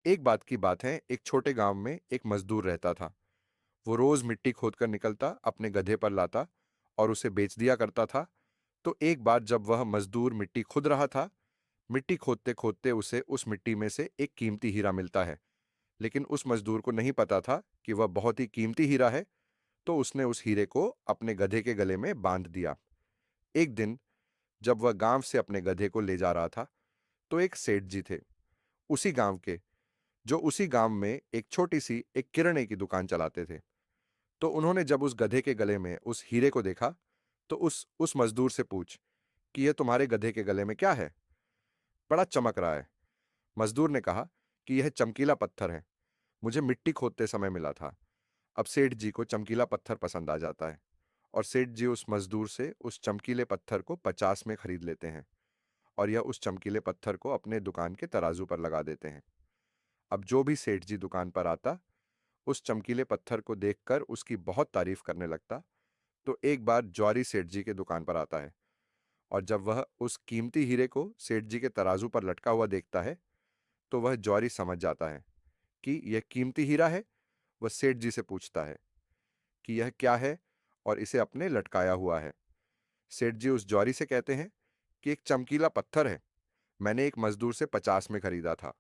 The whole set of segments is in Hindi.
एक बात की बात है, एक छोटे गांव में एक मजदूर रहता था। वो रोज मिट्टी खोदकर निकलता, अपने गधे पर लाता और उसे बेच दिया करता था। तो एक बार जब वह मजदूर मिट्टी खोद रहा था, मिट्टी खोदते खोदते उसे उस मिट्टी में से एक कीमती हीरा मिलता है। लेकिन उस मजदूर को नहीं पता था कि वह बहुत ही कीमती हीरा है। तो उसने उस हीरे को अपने गधे के गले में बांध दिया। एक दिन जब वह गांव से अपने गधे को ले जा रहा था, तो एक सेठ जी थे, उसी गांव के, जो उसी गांव में एक छोटी सी एक किराने की दुकान चलाते थे। तो उन्होंने जब उस गधे के गले में उस हीरे को देखा, तो उस मजदूर से पूछ कि यह तुम्हारे गधे के गले में क्या है? बड़ा चमक रहा है। मजदूर ने कहा कि यह चमकीला पत्थर है, मुझे मिट्टी खोदते समय मिला था। अब सेठ जी को चमकीला पत्थर पसंद आ जाता है और सेठ जी उस मजदूर से उस चमकीले पत्थर को 50 में खरीद लेते हैं और यह उस चमकीले पत्थर को अपने दुकान के तराजू पर लगा देते हैं। अब जो भी सेठ जी दुकान पर आता, उस चमकीले पत्थर को देखकर उसकी बहुत तारीफ करने लगता। तो एक बार जौहरी सेठ जी के दुकान पर आता है और जब वह उस कीमती हीरे को सेठ जी के तराजू पर लटका हुआ देखता है, तो वह जौहरी समझ जाता है कि यह कीमती हीरा है। वह सेठ जी से पूछता है कि यह क्या है और इसे अपने लटकाया हुआ है। सेठ जी उस जौहरी से कहते हैं कि एक चमकीला पत्थर है, मैंने एक मजदूर से 50 में खरीदा था।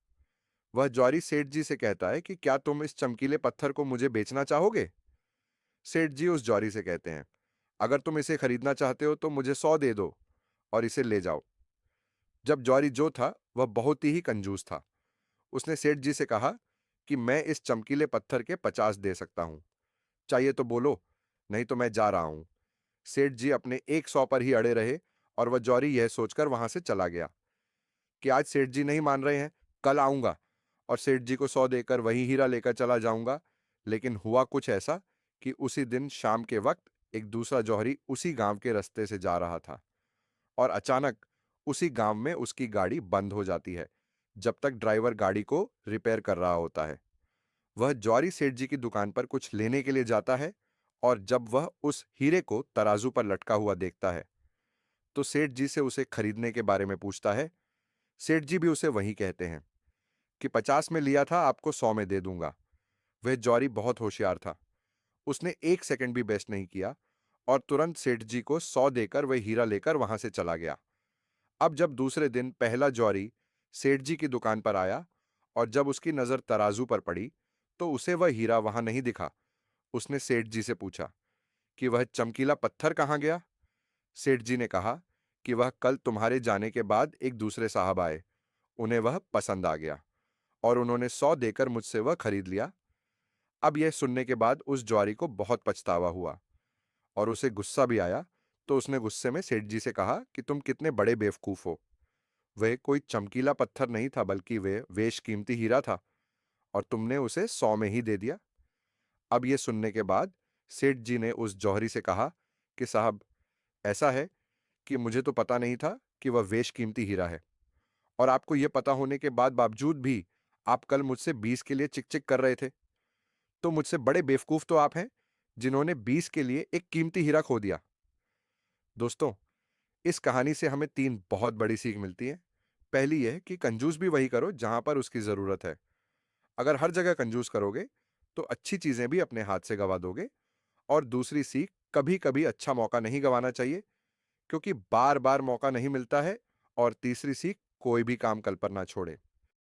वह जौहरी सेठ जी से कहता है कि क्या तुम इस चमकीले पत्थर को मुझे बेचना चाहोगे? सेठ जी उस जौहरी से कहते हैं, अगर तुम इसे खरीदना चाहते हो तो मुझे 100 दे दो और इसे ले जाओ। जब जौहरी जो था वह बहुत ही कंजूस था, उसने सेठ जी से कहा कि मैं इस चमकीले पत्थर के 50 दे सकता हूं, चाहिए तो बोलो, नहीं तो मैं जा रहा हूं। सेठ जी अपने एक 100 पर ही अड़े रहे और वह जौहरी यह सोचकर वहां से चला गया कि आज सेठ जी नहीं मान रहे हैं, कल आऊंगा और सेठ जी को 100 देकर वही हीरा लेकर चला जाऊंगा। लेकिन हुआ कुछ ऐसा कि उसी दिन शाम के वक्त एक दूसरा जौहरी उसी गांव के रास्ते से जा रहा था और अचानक उसी गांव में उसकी गाड़ी बंद हो जाती है, जब तक ड्राइवर गाड़ी को रिपेयर कर रहा होता है। वह जौहरी सेठ जी की दुकान पर कुछ लेने के लिए जाता है और जब वह उस हीरे को तराजू पर लटका हुआ देखता है, तो सेठ जी से उसे खरीदने के बारे में पूछता है। सेठ जी भी उसे वही कहते हैं कि 50 में लिया था, आपको 100 में दे दूंगा। वह जौहरी बहुत होशियार था, उसने एक सेकंड भी वेस्ट नहीं किया और तुरंत सेठ जी को 100 देकर वह हीरा लेकर वहां से चला गया। अब जब दूसरे दिन पहला जौहरी सेठ जी की दुकान पर आया और जब उसकी नजर तराजू पर पड़ी, तो उसे वह हीरा वहां नहीं दिखा। उसने सेठ जी से पूछा कि वह चमकीला पत्थर कहाँ गया? सेठ जी ने कहा कि वह कल तुम्हारे जाने के बाद एक दूसरे साहब आए, उन्हें वह पसंद आ गया और उन्होंने 100 देकर मुझसे वह खरीद लिया। अब यह सुनने के बाद उस जौहरी को बहुत पछतावा हुआ और उसे गुस्सा भी आया। तो उसने गुस्से में सेठ जी से कहा कि तुम कितने बड़े बेवकूफ हो, वह कोई चमकीला पत्थर नहीं था, बल्कि वह बेशकीमती हीरा था और तुमने उसे 100 में ही दे दिया। अब यह सुनने के बाद सेठ जी ने उस जौहरी से कहा कि साहब, ऐसा है कि मुझे तो पता नहीं था कि वह बेशकीमती हीरा है, और आपको यह पता होने के बाद बावजूद भी आप कल मुझसे 20 के लिए चिक चिक कर रहे थे। तो मुझसे बड़े बेवकूफ तो आप हैं, जिन्होंने 20 के लिए एक कीमती हीरा खो दिया। दोस्तों, इस कहानी से हमें 3 बहुत बड़ी सीख मिलती है। पहली यह कि कंजूस भी वही करो जहां पर उसकी जरूरत है। अगर हर जगह कंजूस करोगे, तो अच्छी चीजें भी अपने हाथ से गवा दोगे। और दूसरी सीख, कभी कभी अच्छा मौका नहीं गंवाना चाहिए, क्योंकि बार बार मौका नहीं मिलता है। और तीसरी सीख, कोई भी काम कल पर ना छोड़े।